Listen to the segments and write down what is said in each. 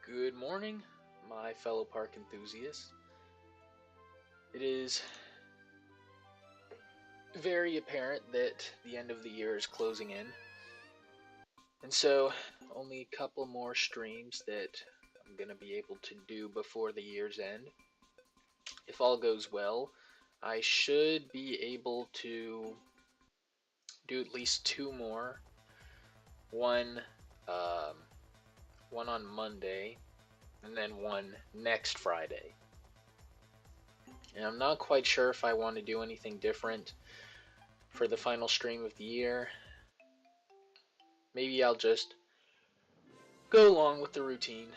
Good morning, my fellow park enthusiasts. It is very apparent that the end of the year is closing in, and so only a couple more streams that I'm going to be able to do before the year's end. If all goes well, I should be able to do at least two more. One, um, one on Monday, and then one next Friday. And I'm not quite sure if I want to do anything different for the final stream of the year. Maybe I'll just go along with the routine.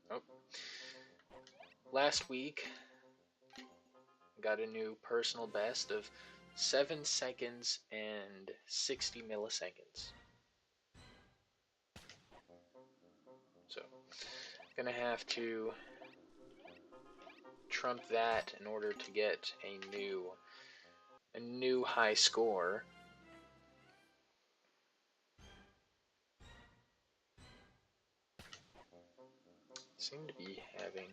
Oh. Last week, I got a new personal best of 7 seconds and 60 milliseconds. So, gonna have to trump that in order to get a new high score. Seem to be having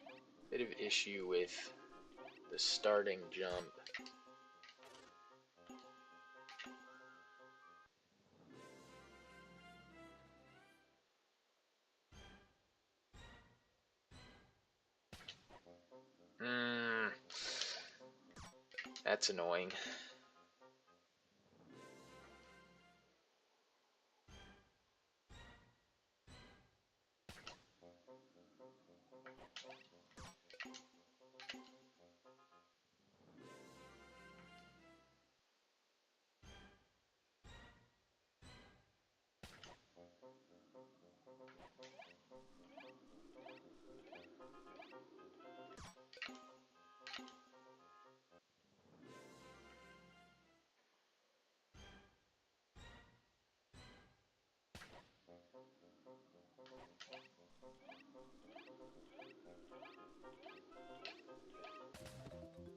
a bit of issue with the starting jump. That's annoying.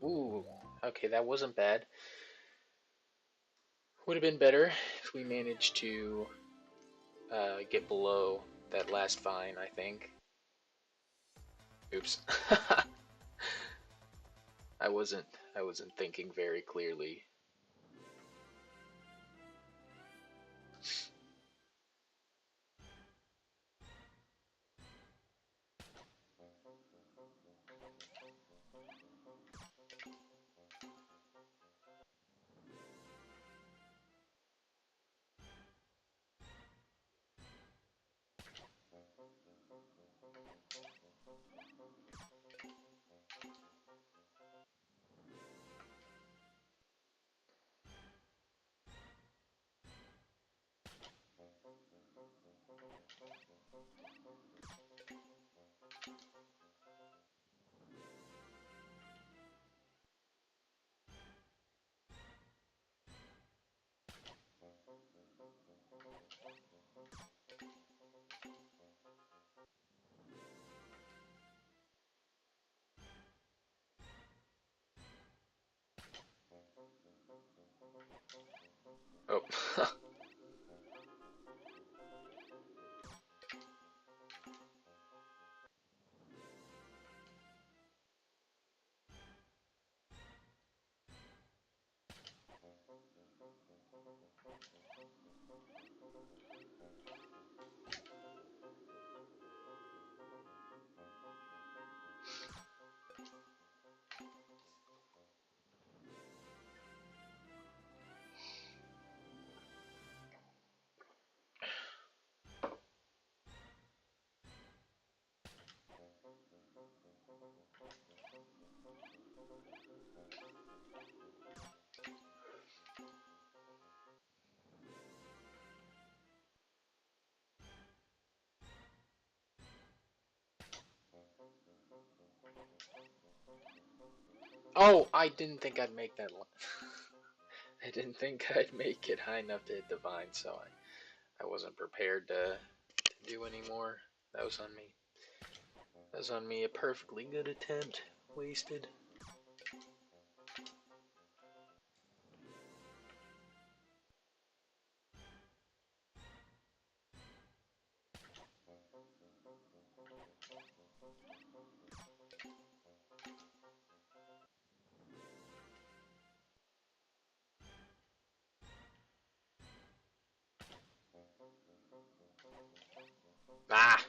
Ooh, okay, that wasn't bad. Would have been better if we managed to get below that last vine, I think. Oops. I wasn't thinking very clearly. Oh. Oh, I didn't think I'd make that one. I didn't think I'd make it high enough to hit divine, so I wasn't prepared to do any more. That was on me. That was on me. A perfectly good attempt. Wasted. Ah!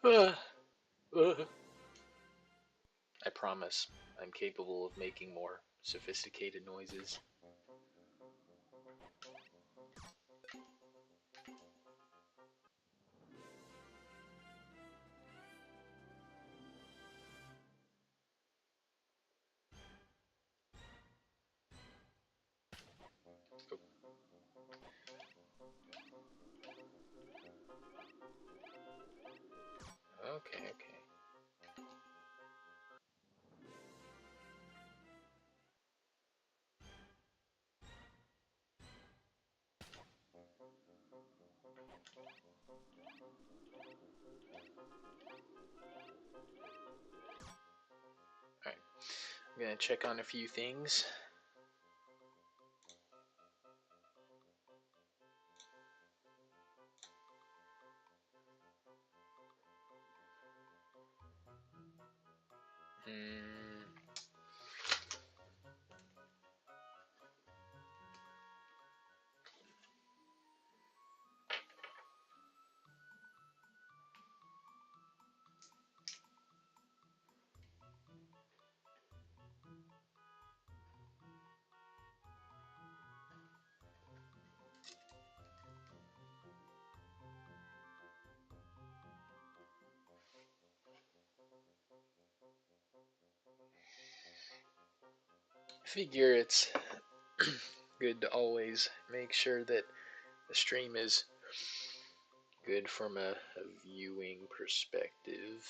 Ah. Uh, I promise I'm capable of making more sophisticated noises. Okay, okay. Alright. I'm gonna check on a few things. Hmm. I figure it's good to always make sure that the stream is good from a viewing perspective.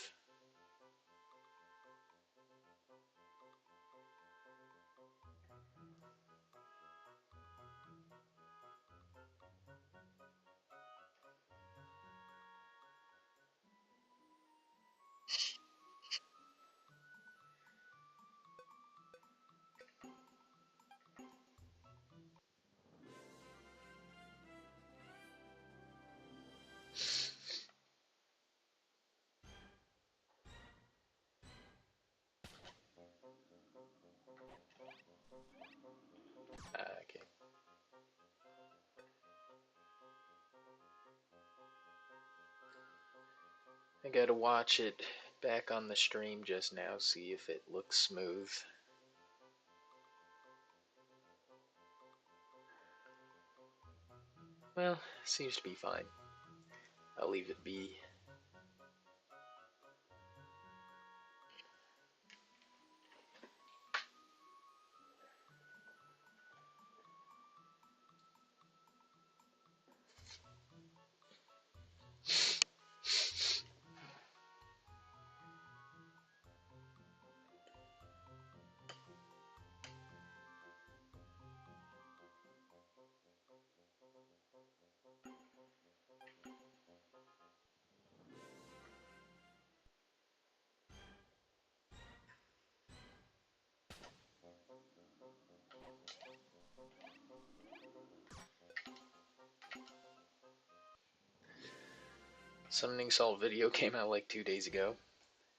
Okay. I gotta watch it back on the stream just now, see if it looks smooth. Well, seems to be fine. I'll leave it be. Summoning Salt video came out like 2 days ago.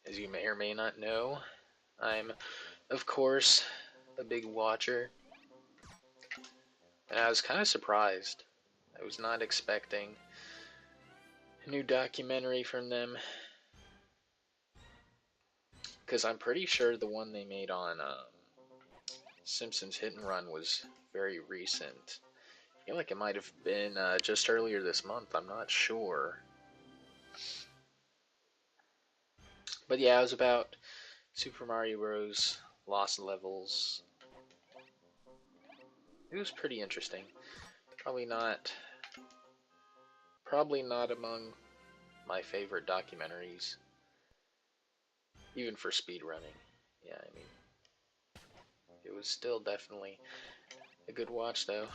As you may or may not know, I'm, of course, a big watcher. And I was kind of surprised. I was not expecting a new documentary from them. Because I'm pretty sure the one they made on Simpsons Hit and Run was very recent. I feel like it might have been just earlier this month. I'm not sure. But yeah, it was about Super Mario Bros. Lost Levels. It was pretty interesting. Probably not among my favorite documentaries, even for speedrunning. Yeah, I mean, it was still definitely a good watch though.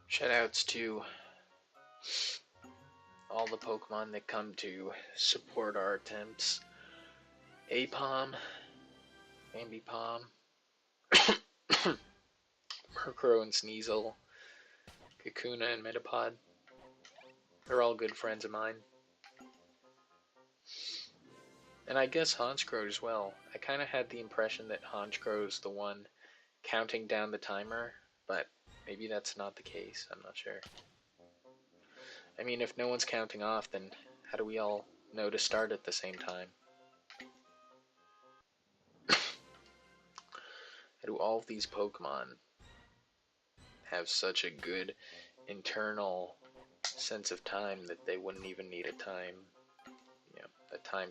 Shoutouts to all the Pokemon that come to support our attempts. Apom, Ambipom, Murkrow and Sneasel, Kakuna and Metapod. They're all good friends of mine. And I guess Honchkrow as well. I kind of had the impression that Honchkrow's the one counting down the timer, but maybe that's not the case. I'm not sure. I mean, if no one's counting off, then how do we all know to start at the same time? How do all of these Pokemon have such a good internal sense of time that they wouldn't even need a time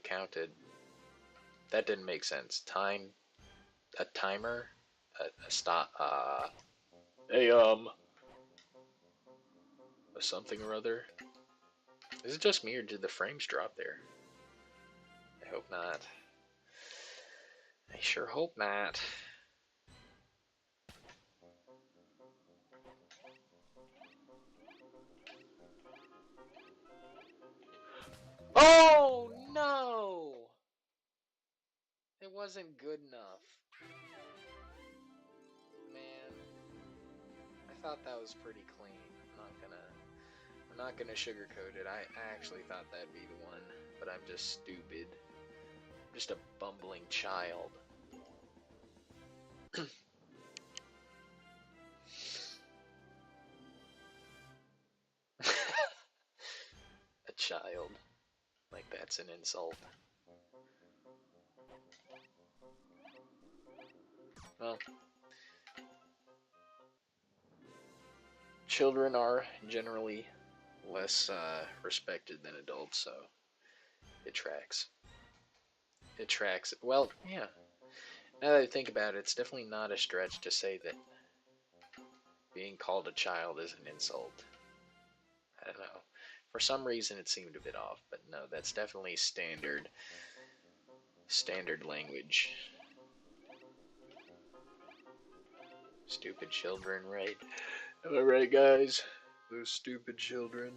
counted? That didn't make sense. A timer, a stop, a something or other. Is it just me or did the frames drop there? I hope not. I sure hope not. Oh no! It wasn't good enough. Man, I thought that was pretty clean. I'm not gonna sugarcoat it. I actually thought that'd be the one, but I'm just stupid. I'm just a bumbling child. A child. Like that's an insult. Well, children are generally less respected than adults, so it tracks. It tracks. Well, yeah. Now that I think about it, it's definitely not a stretch to say that being called a child is an insult. I don't know. For some reason, it seemed a bit off, but no, that's definitely standard language. Stupid children, right? Am I right, guys? Those stupid children.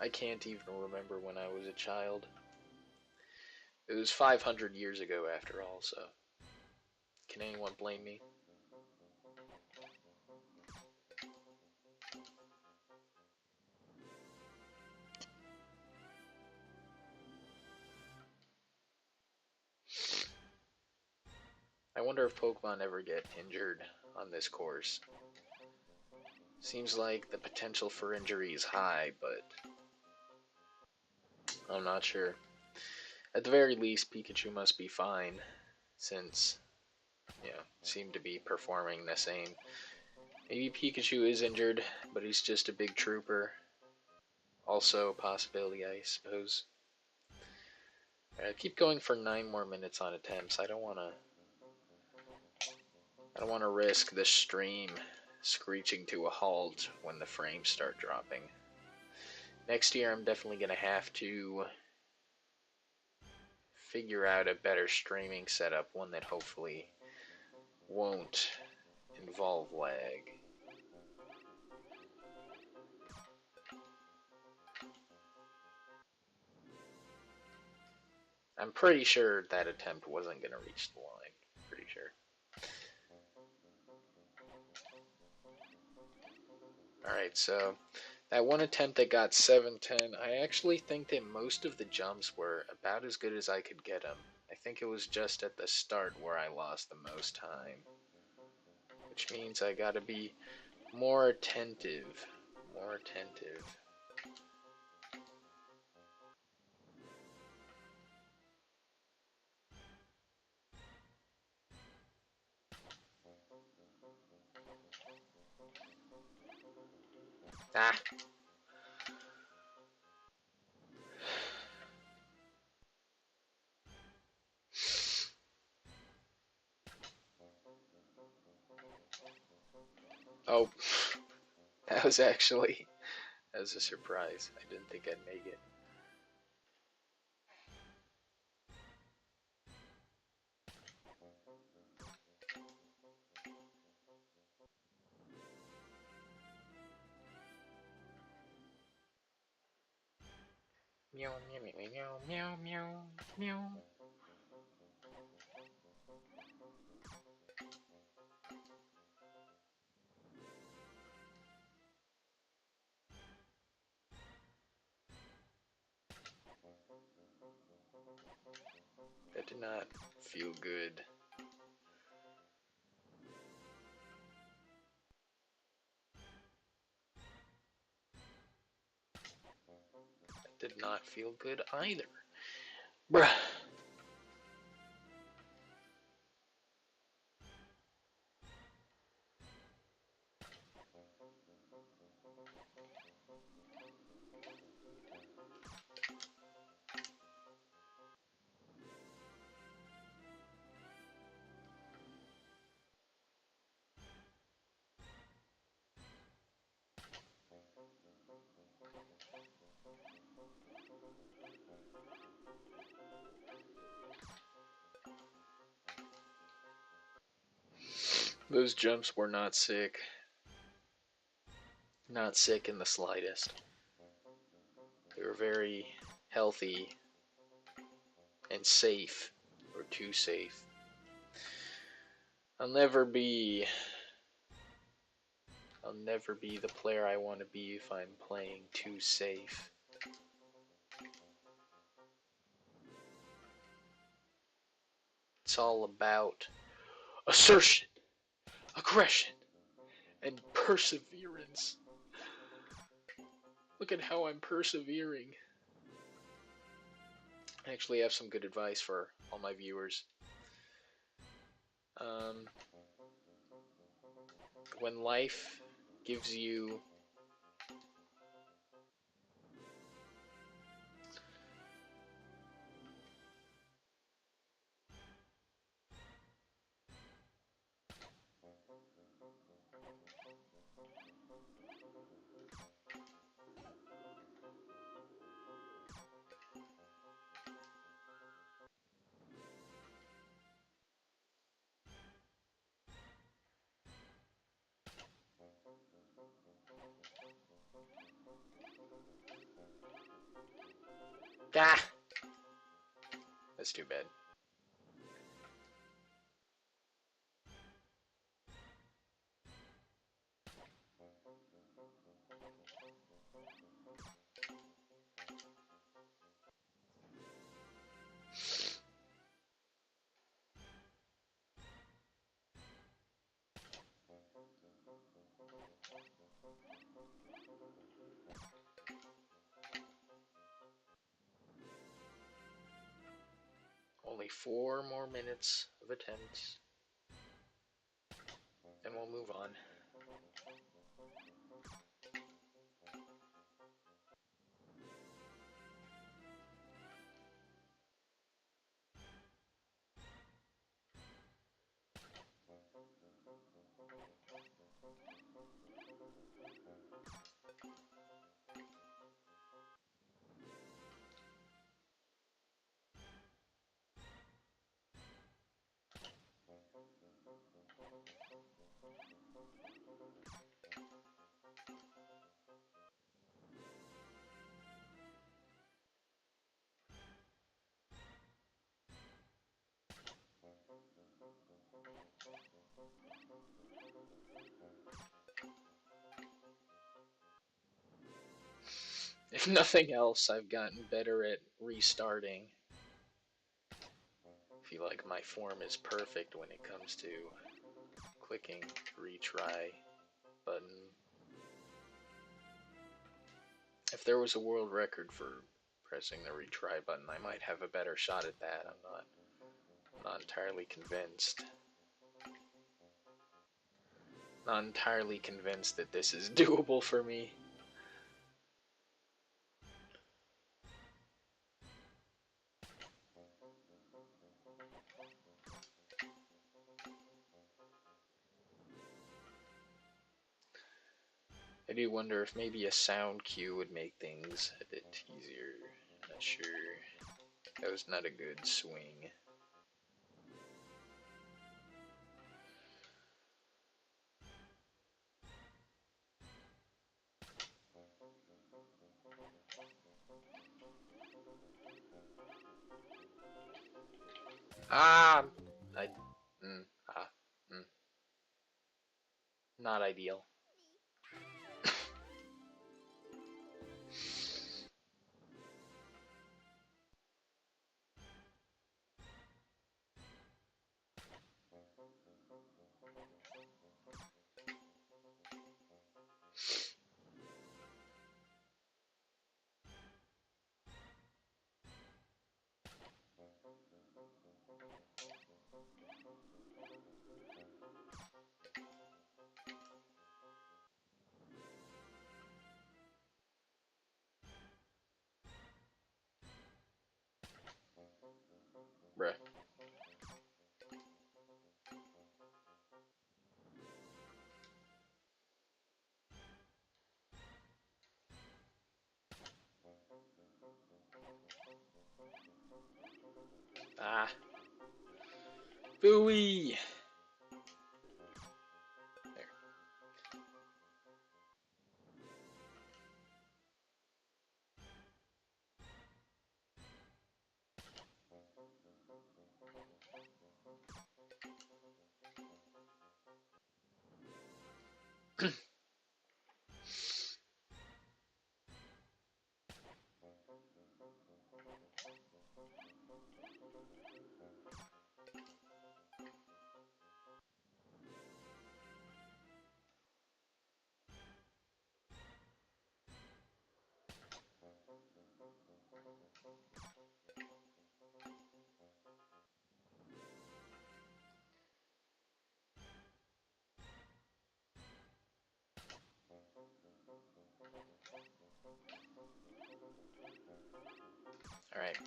I can't even remember when I was a child. It was 500 years ago, after all, so can anyone blame me? I wonder if Pokemon ever get injured on this course. Seems like the potential for injury is high, but I'm not sure. At the very least, Pikachu must be fine, since, seem to be performing the same. Maybe Pikachu is injured, but he's just a big trooper. Also a possibility, I suppose. Keep going for 9 more minutes on attempts. I don't wanna risk the stream screeching to a halt when the frames start dropping. Next year I'm definitely gonna have to figure out a better streaming setup, one that hopefully won't involve lag. I'm pretty sure that attempt wasn't going to reach the line. Pretty sure. Alright, so that one attempt that got 710, I actually think that most of the jumps were about as good as I could get them. I think it was just at the start where I lost the most time. Which means I gotta be more attentive. More attentive. Ah! Oh, that was a surprise. I didn't think I'd make it. Meow, meow, meow, meow, meow, meow. That did not feel good. That did not feel good either. Bruh. Those jumps were not sick. Not sick in the slightest. They were very healthy and safe, or too safe. I'll never be the player I want to be if I'm playing too safe. It's all about assertion, aggression, and perseverance. Look at how I'm persevering. I actually have some good advice for all my viewers. When life gives you ah, that's too bad. Only 4 more minutes of attempts, then we'll move on. If nothing else, I've gotten better at restarting. I feel like my form is perfect when it comes to clicking retry button. If there was a world record for pressing the retry button, I might have a better shot at that. I'm not entirely convinced. Not entirely convinced that this is doable for me. I do wonder if maybe a sound cue would make things a bit easier. Not sure. That was not a good swing. Ah! I. Mm, ah. Mm. Not ideal. Bruh. Ah. Booey! There. Alright.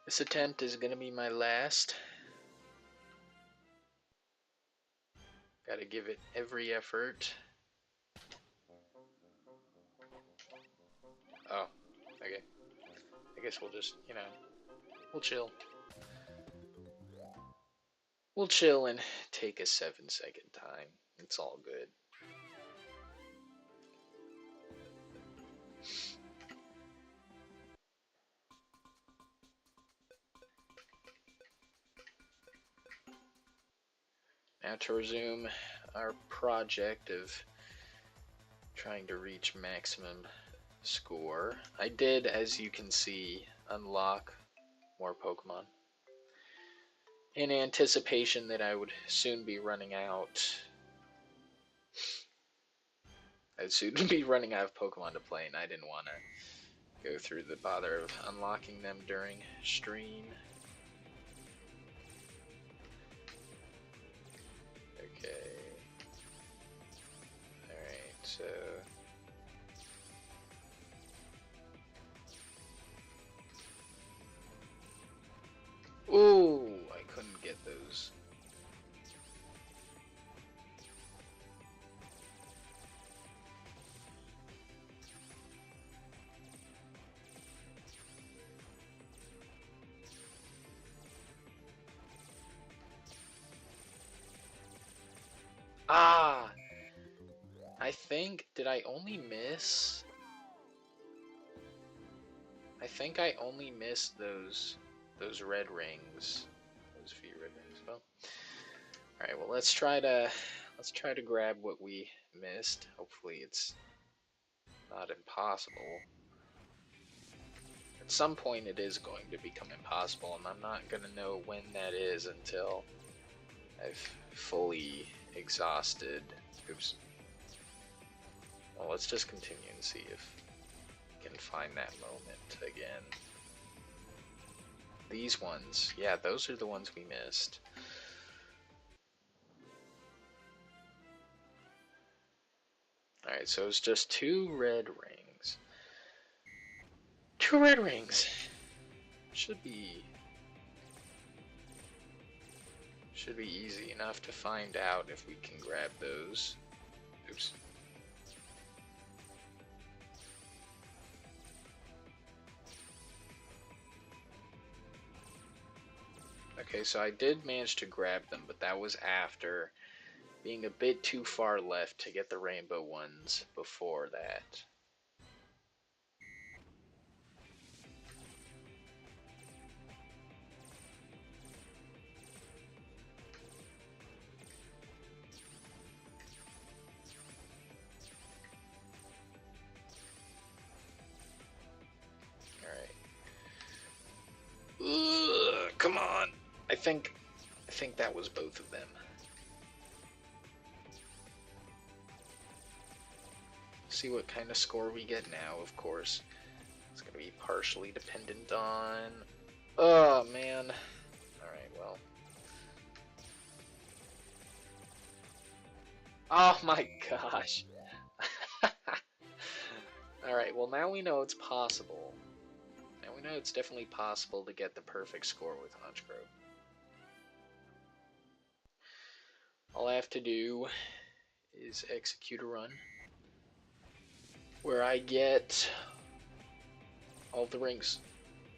This attempt is gonna be my last. Gotta give it every effort. Oh, okay. I guess we'll just, we'll chill. We'll chill and take a 7-second time. It's all good. Now to resume our project of trying to reach maximum score. I did, as you can see, unlock more Pokemon in anticipation that I would soon be running out. I'd soon be running out of Pokemon to play, and I didn't want to go through the bother of unlocking them during stream. Okay. Alright, so... Ooh, I couldn't get those. Ah! I think, did I only miss? I think I only missed those red rings. Those few red rings. Well, alright, well let's try to grab what we missed. Hopefully it's not impossible. at some point it is going to become impossible, and I'm not going to know when that is until I've fully exhausted. Oops. Well, let's just continue and see if we can find that moment again. These ones, yeah, those are the ones we missed. Alright, so it's just 2 red rings. 2 red rings! Should be easy enough to find out if we can grab those. Oops. Okay, so I did manage to grab them, but that was after being a bit too far left to get the rainbow ones before that. Alright. Come on! I think that was both of them. See what kind of score we get now, of course. It's gonna be partially dependent on... Oh, man. Alright, well. Oh my gosh. Alright, well now we know it's possible. Now we know it's definitely possible to get the perfect score with Honchkrow. All I have to do is execute a run where I get all the rings.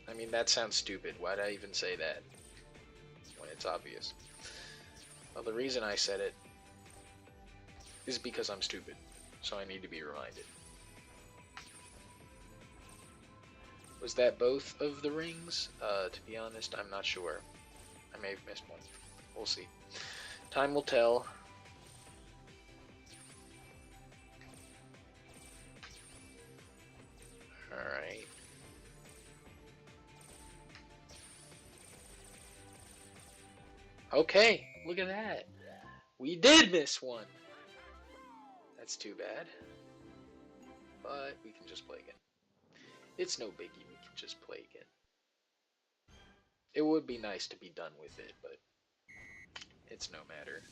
I mean, that sounds stupid. Why'd I even say that when it's obvious? Well, the reason I said it is because I'm stupid, so I need to be reminded. Was that both of the rings? To be honest, I'm not sure. I may have missed one. We'll see. Time will tell. Alright. Okay, look at that. We did miss one. That's too bad. But we can just play again. It's no biggie, we can just play again. It would be nice to be done with it, but it's no matter.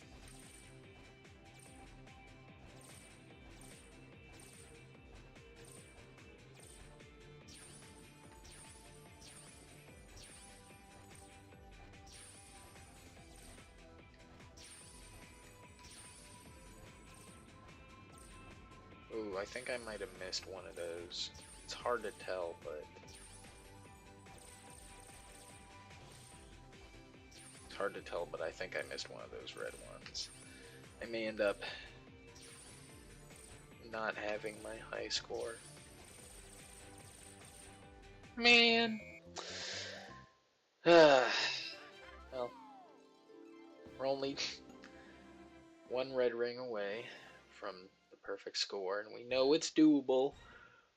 Ooh, I think I might have missed one of those. It's hard to tell, but... It's hard to tell, but I think I missed one of those red ones. I may end up not having my high score. Man! Well, we're only one red ring away from the perfect score, and we know it's doable.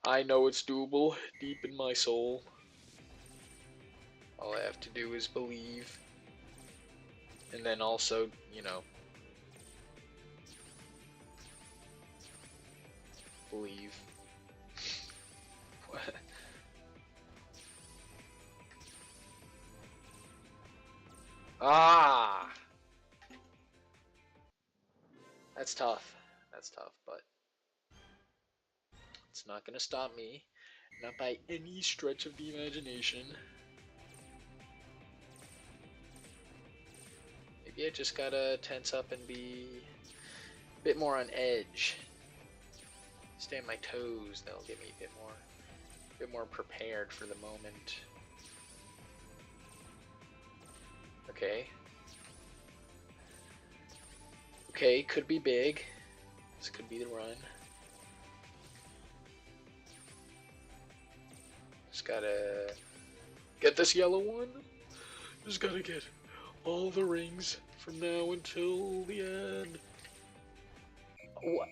I know it's doable deep in my soul. All I have to do is believe. And then also, you know, believe. What? Ah! That's tough. That's tough, but it's not gonna stop me. Not by any stretch of the imagination. Maybe I just gotta tense up and be a bit more on edge. Stay on my toes. That'll get me a bit more prepared for the moment. Okay. Okay, could be big. This could be the run. Just gotta get this yellow one. Just gotta get all the rings from now until the end.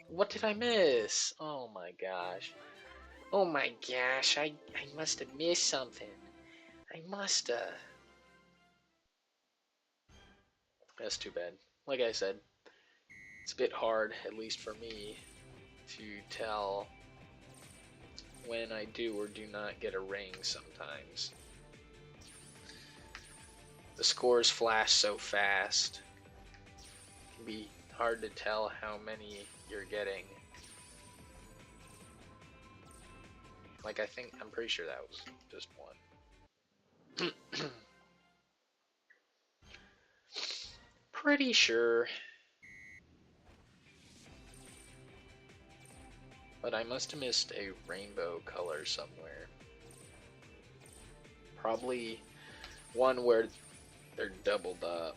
What did I miss? Oh my gosh. Oh my gosh, I must have missed something. I must have. That's too bad. Like I said, it's a bit hard, at least for me, to tell when I do or do not get a ring sometimes. The scores flash so fast. It can be hard to tell how many you're getting. Like, I'm pretty sure that was just one. Pretty sure. But I must have missed a rainbow color somewhere. Probably one where they're doubled up.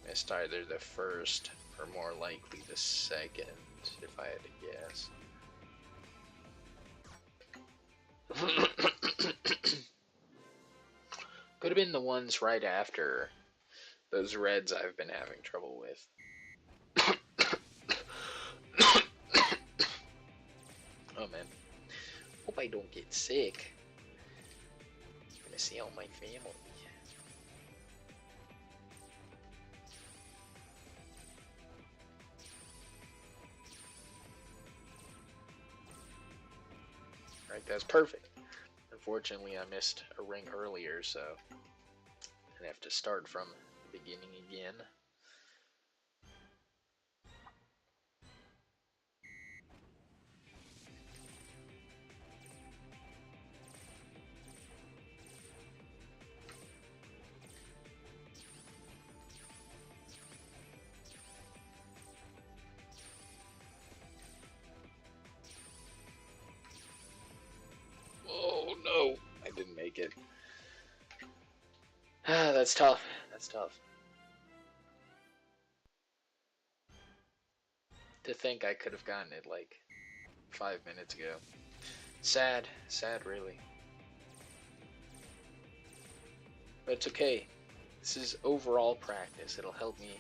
Missed either the first or more likely the second, if I had to guess. Could have been the ones right after those reds I've been having trouble with. Oh man. Hope I don't get sick. I'm gonna see all my family. Alright, that's perfect. Unfortunately, I missed a ring earlier, so I have to start from the beginning again. Oh no, I didn't make it. Ah, that's tough. That's tough. To think I could have gotten it like 5 minutes ago. Sad, sad really. But it's okay. This is overall practice. It'll help me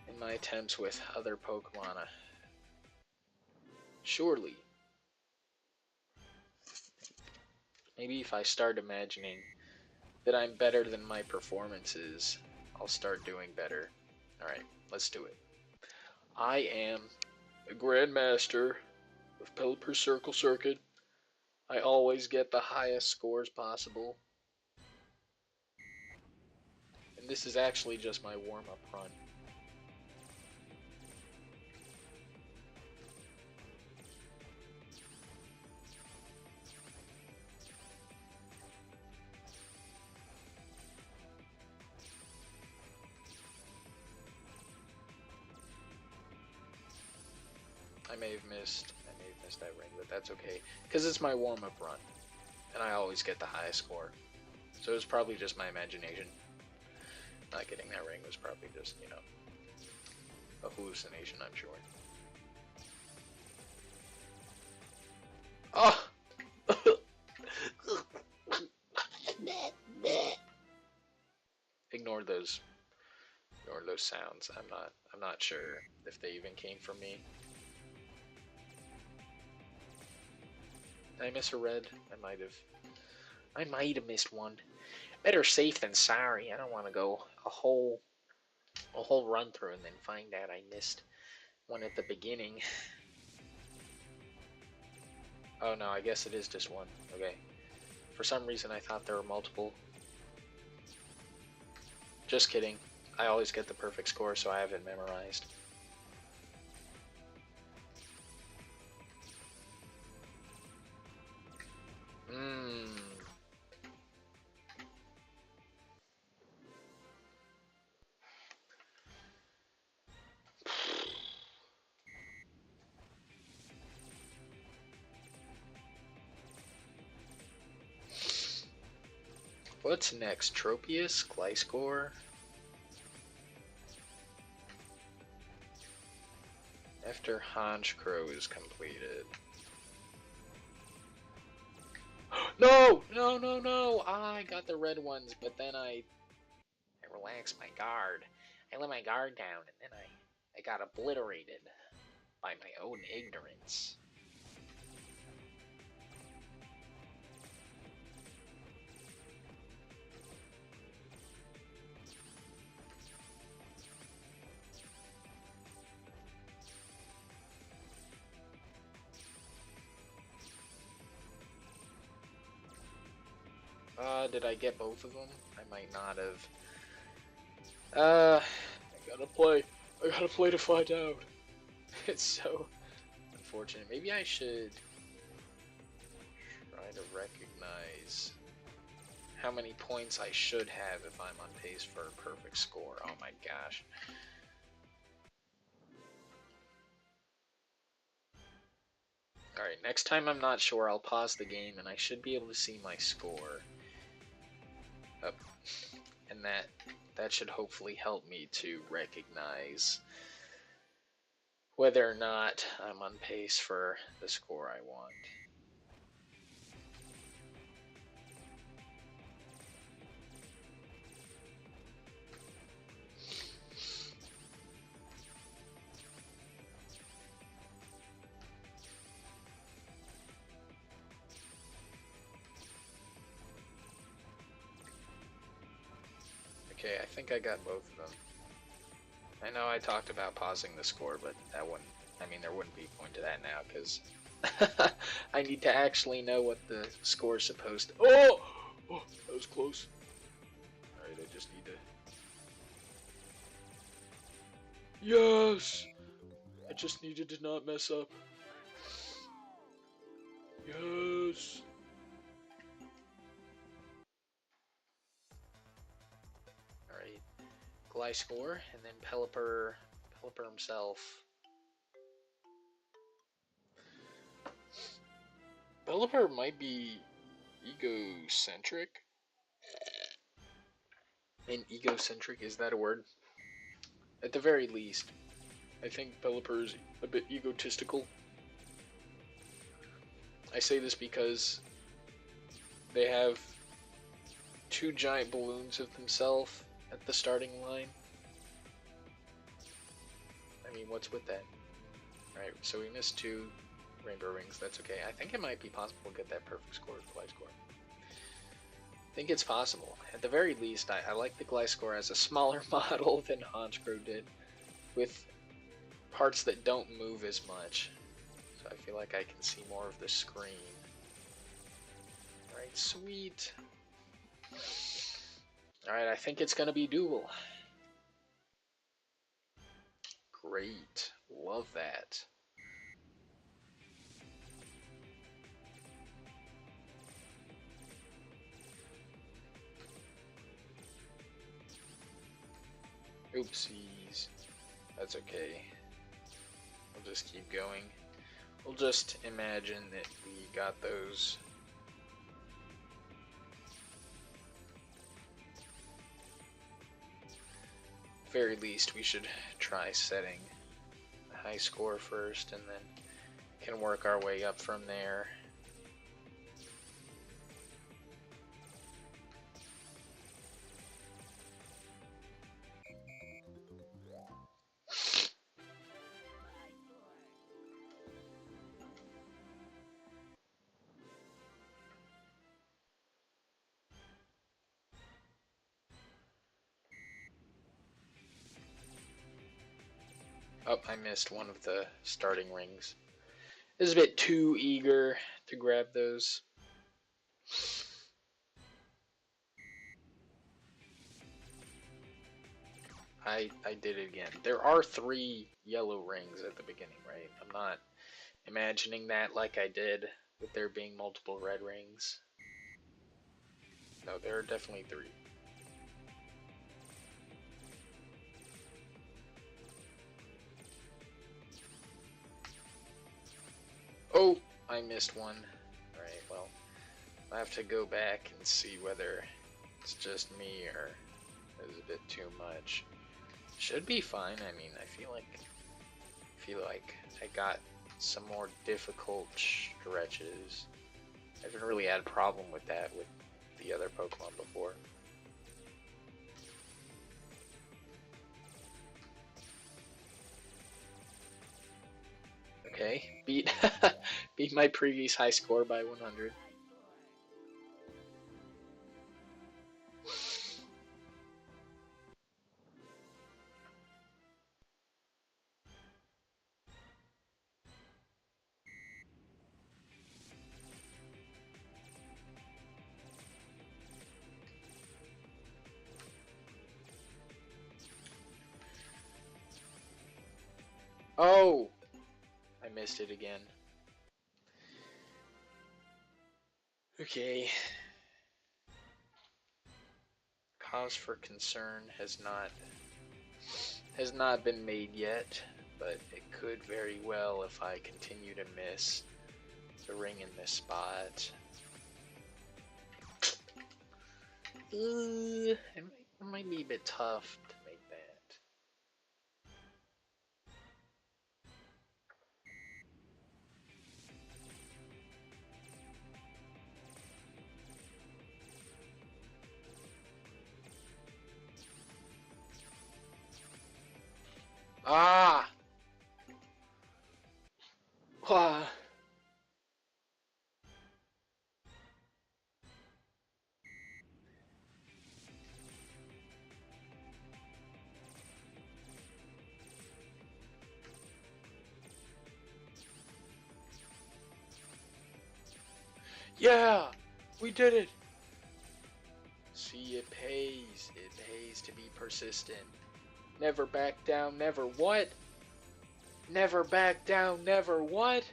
in my attempts with other Pokemon. Surely. Maybe if I start imagining that I'm better than my performances, I'll start doing better. Alright, let's do it. I am a Grandmaster of Pelipper Circle Circuit. I always get the highest scores possible. And this is actually just my warm-up run. I may have missed that ring, but that's okay. Because it's my warm-up run. And I always get the highest score. So it's probably just my imagination. Not getting that ring was probably just, you know, a hallucination, I'm sure. Oh! Ignore those sounds. I'm not sure if they even came from me. Did I miss a red? I might have missed one. Better safe than sorry. I don't want to go a whole run through and then find out I missed one at the beginning. Oh no, I guess it is just one. Okay. For some reason I thought there were multiple. Just kidding. I always get the perfect score, so I have it memorized. What's next? Tropius? Gliscor? After Honchkrow is completed. No! No, no, no! I got the red ones, but then I relaxed my guard. I let my guard down, and then I got obliterated. by my own ignorance. Did I get both of them? I might not have. I gotta play. I gotta play to find out. It's so unfortunate. Maybe I should try to recognize how many points I should have if I'm on pace for a perfect score. Oh my gosh. Alright, next time I'm not sure, I'll pause the game and I should be able to see my score. Up. And that should hopefully help me to recognize whether or not I'm on pace for the score I want. Okay, I think I got both of them. I know I talked about pausing the score, but that wouldn't, I mean, there wouldn't be a point to that now, because I need to actually know what the score's supposed to... Oh! Oh, that was close. Alright, I just need to... Yes! I just needed to not mess up. Yes! Alright. Gliscor, and then Pelipper himself. Pelipper might be egocentric. And egocentric, is that a word? At the very least, I think Pelipper's a bit egotistical. I say this because they have two giant balloons of themselves at the starting line. I mean, what's with that? Alright, so we missed two Rainbow Rings. That's okay. I think it might be possible to get that perfect score with Gliscor. I think it's possible. At the very least, I like the Gliscor as a smaller model than Honchkrow did, with parts that don't move as much. So I feel like I can see more of the screen. Alright, sweet. Alright, I think it's gonna be Duel. Great. Love that. Oopsies. That's okay. We'll just keep going. We'll just imagine that we got those. At the very least, we should try setting a high score first and then can work our way up from there. Oh, I missed one of the starting rings. I was a bit too eager to grab those. I did it again. There are 3 yellow rings at the beginning, right? I'm not imagining that like I did with there being multiple red rings. No, there are definitely 3. Oh, I missed one. Alright, well, I have to go back and see whether it's just me or it was a bit too much. Should be fine. I mean, I feel like I got some more difficult stretches. I haven't really had a problem with that with the other Pokemon before. Okay, beat beat my previous high score by 100. Oh, I missed it again. Okay. Cause for concern has not been made yet, but it could very well if I continue to miss the ring in this spot. It might be a bit tough to make that. Ah! Wah. Yeah! We did it! See, it pays. It pays to be persistent. Never back down, never what? Never back down, never what?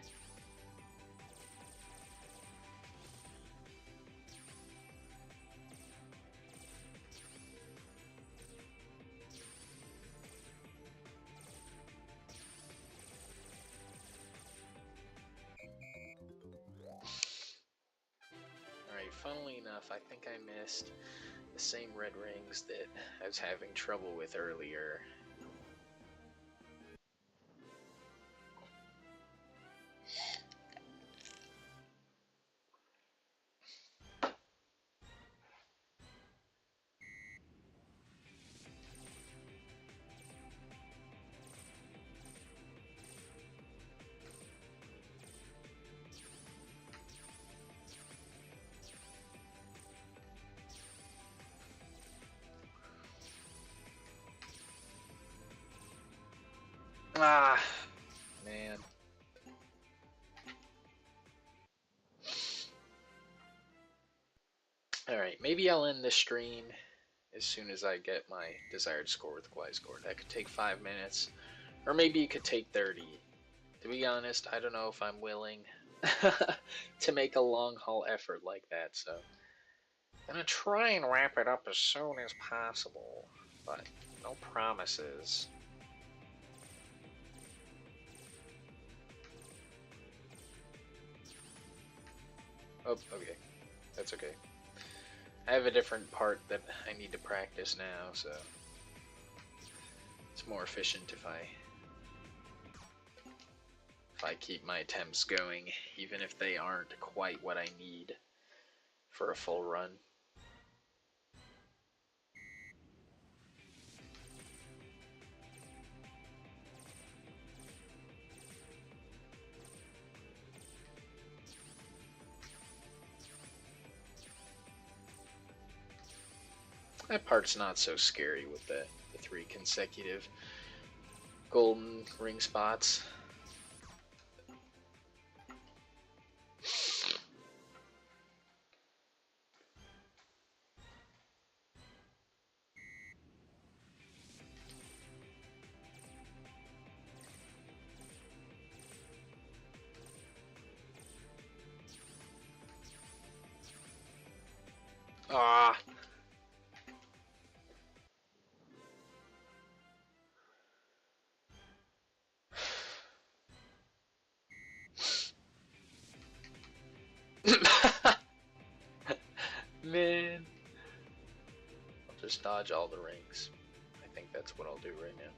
Alright, funnily enough, I think I missed the same red rings that I was having trouble with earlier. Ah, man. Alright, maybe I'll end the stream as soon as I get my desired score with Gliscor. That could take 5 minutes, or maybe it could take 30. To be honest, I don't know if I'm willing to make a long haul effort like that, so I'm gonna try and wrap it up as soon as possible, but no promises. Oh, okay. That's okay. I have a different part that I need to practice now, so it's more efficient if I keep my attempts going, even if they aren't quite what I need for a full run. That part's not so scary with the 3 consecutive golden ring spots. Ah. Man. I'll just dodge all the rings. I think that's what I'll do right now.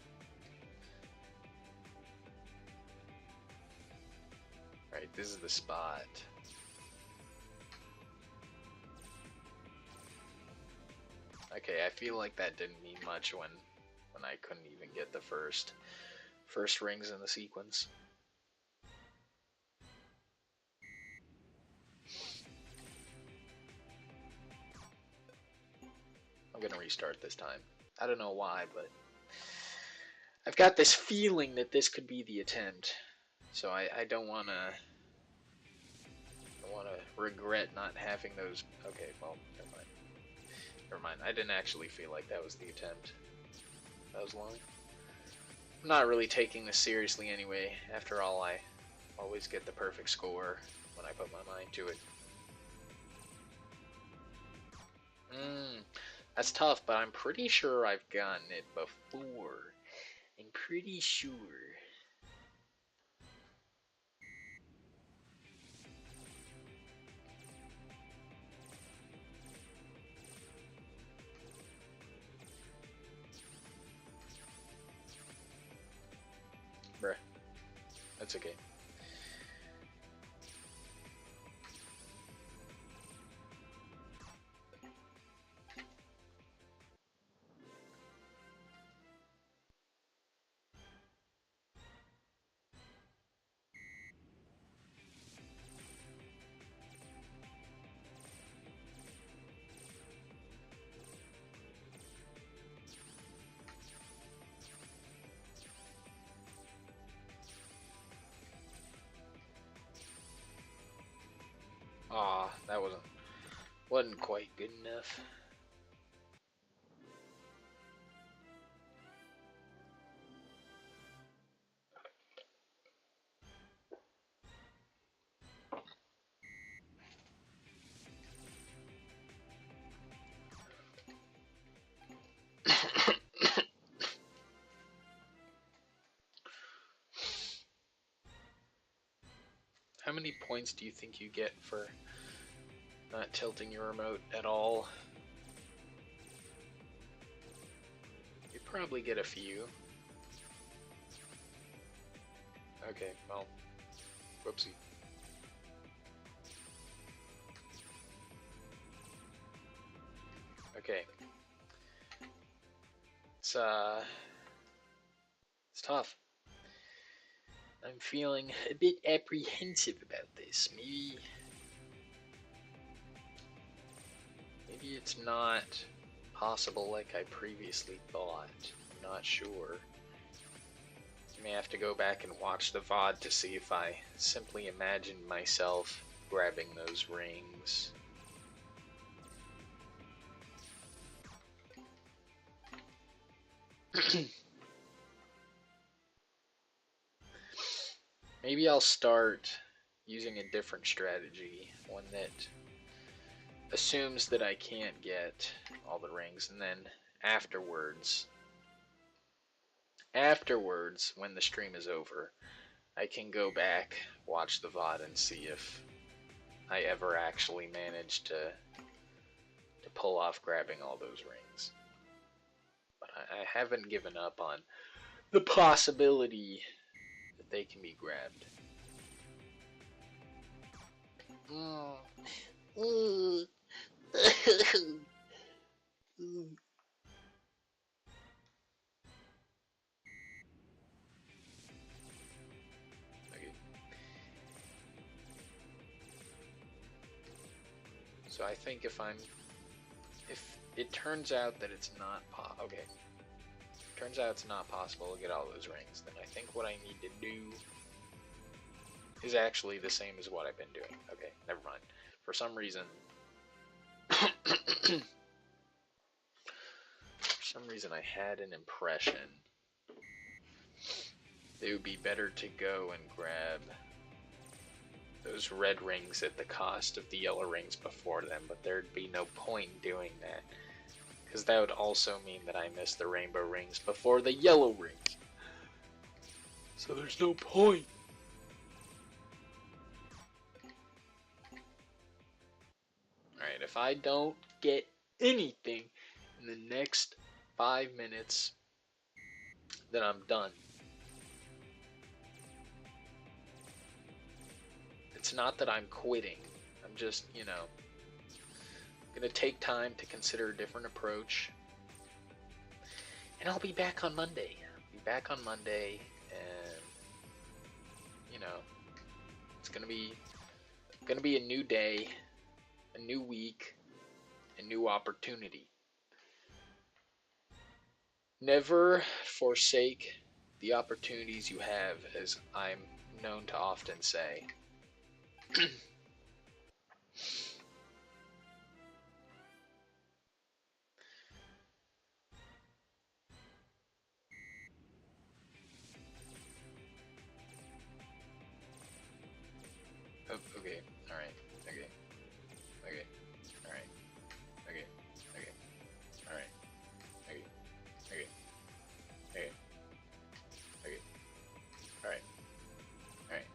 Right, this is the spot. Okay, I feel like that didn't mean much when I couldn't even get the first rings in the sequence. I'm gonna restart this time. I don't know why, but I've got this feeling that this could be the attempt. So I don't wanna regret not having those. Okay, well, never mind. Never mind. I didn't actually feel like that was the attempt. That was long. I'm not really taking this seriously anyway. After all, I always get the perfect score when I put my mind to it. That's tough, but I'm pretty sure I've gotten it before. I'm pretty sure. Bruh. That's okay. Aw, that wasn't quite good enough. How many points do you think you get for not tilting your remote at all? You probably get a few. Okay, well, whoopsie. Okay. It's tough. I'm feeling a bit apprehensive about this. Maybe it's not possible like I previously thought. I'm not sure. I may have to go back and watch the VOD to see if I simply imagined myself grabbing those rings. Maybe I'll start using a different strategy, one that assumes that I can't get all the rings, and then afterwards, when the stream is over, I can go back, watch the VOD, and see if I ever actually managed to pull off grabbing all those rings. But I haven't given up on the possibility that they can be grabbed. Okay. So I think if it turns out that it's not okay, turns out it's not possible to get all those rings, then I think what I need to do is actually the same as what I've been doing. Okay, never mind. For some reason, I had an impression it would be better to go and grab those red rings at the cost of the yellow rings before them, but there'd be no point in doing that, because that would also mean that I missed the rainbow rings before the yellow rings. So there's no point. Alright, if I don't get anything in the next 5 minutes, then I'm done. It's not that I'm quitting. I'm just, gonna take time to consider a different approach. And I'll be back on Monday. And it's gonna be a new day, a new week, a new opportunity. Never forsake the opportunities you have, as I'm known to often say. Oh, okay, alright, okay, okay, alright, okay, okay, alright, okay, okay, okay, okay, alright, alright.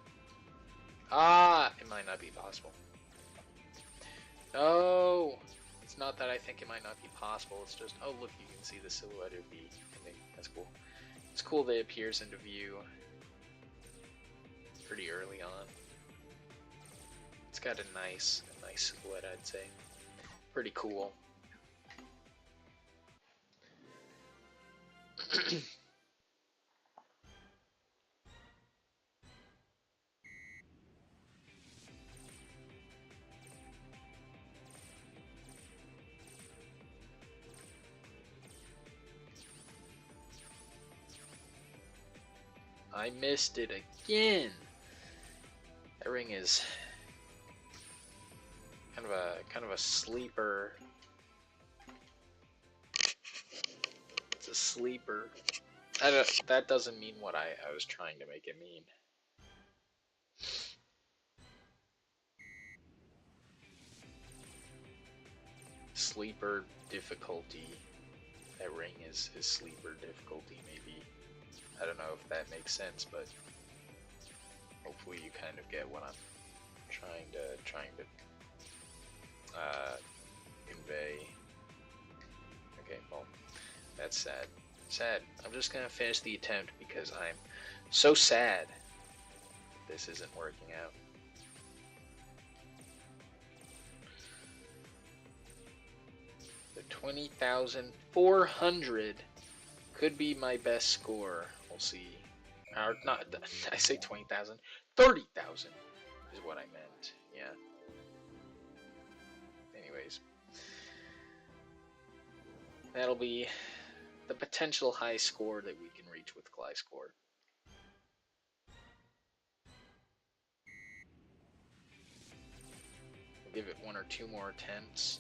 Ah, it might not be possible. No! It's not that I think it might not be possible, it's just, oh look, you can see the silhouette of the ending. That's cool. It's cool that it appears into view pretty early on. It's got a nice silhouette, I'd say. Pretty cool. I missed it again. That ring is kind of a sleeper. It's a sleeper. That doesn't mean what I was trying to make it mean. Sleeper difficulty. That ring is sleeper difficulty, maybe. I don't know if that makes sense, but hopefully you kind of get what I'm trying to convey. Okay, well, that's sad. Sad. I'm just gonna finish the attempt because I'm so sad that this isn't working out. The 20,400 could be my best score. We'll see. Or not, I say 20,000. 30,000 is what I meant. Yeah. Anyways. That'll be the potential high score that we can reach with Gliscor. We'll give it one or two more attempts.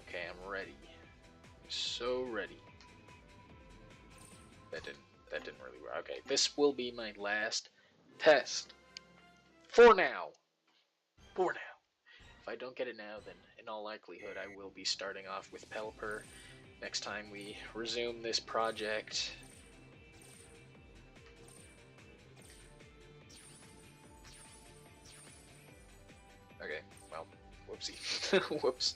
Okay, I'm ready. I'm so ready. That didn't really work. Okay, this will be my last test. For now. For now. If I don't get it now, then in all likelihood I will be starting off with Pelipper next time we resume this project. Okay, well, whoopsie. Whoops.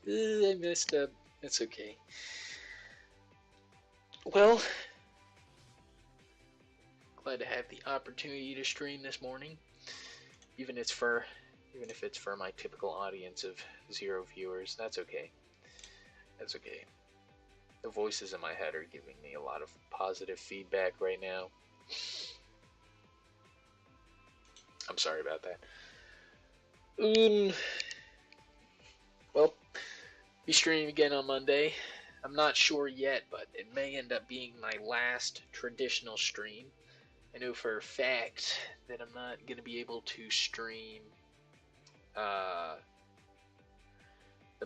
I messed up. It's okay. Well, glad to have the opportunity to stream this morning, even if it's for my typical audience of 0 viewers. That's okay. That's okay. The voices in my head are giving me a lot of positive feedback right now. I'm sorry about that. Well, be streaming again on Monday. I'm not sure yet, but it may end up being my last traditional stream. I know for a fact that I'm not going to be able to stream the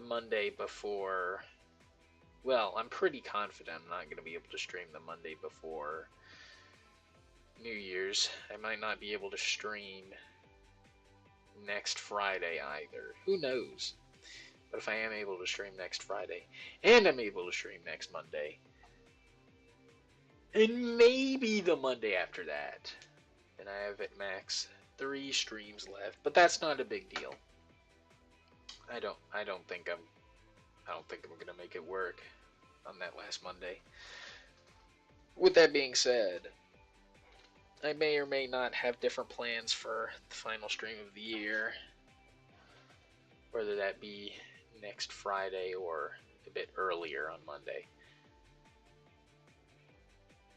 Monday before. Well, I'm pretty confident I'm not going to be able to stream the Monday before New Year's. I might not be able to stream next Friday either. Who knows? But if I am able to stream next Friday, and I'm able to stream next Monday, and maybe the Monday after that, then I have at max 3 streams left. But that's not a big deal. I don't think I'm gonna make it work on that last Monday. With that being said, I may or may not have different plans for the final stream of the year, whether that be next Friday or a bit earlier on Monday.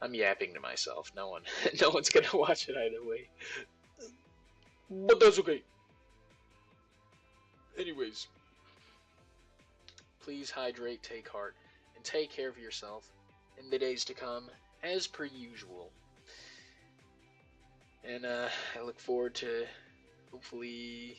I'm yapping to myself. No one, no one's gonna watch it either way. But that's okay. Anyways, please hydrate, take heart, and take care of yourself in the days to come, as per usual. And I look forward to hopefully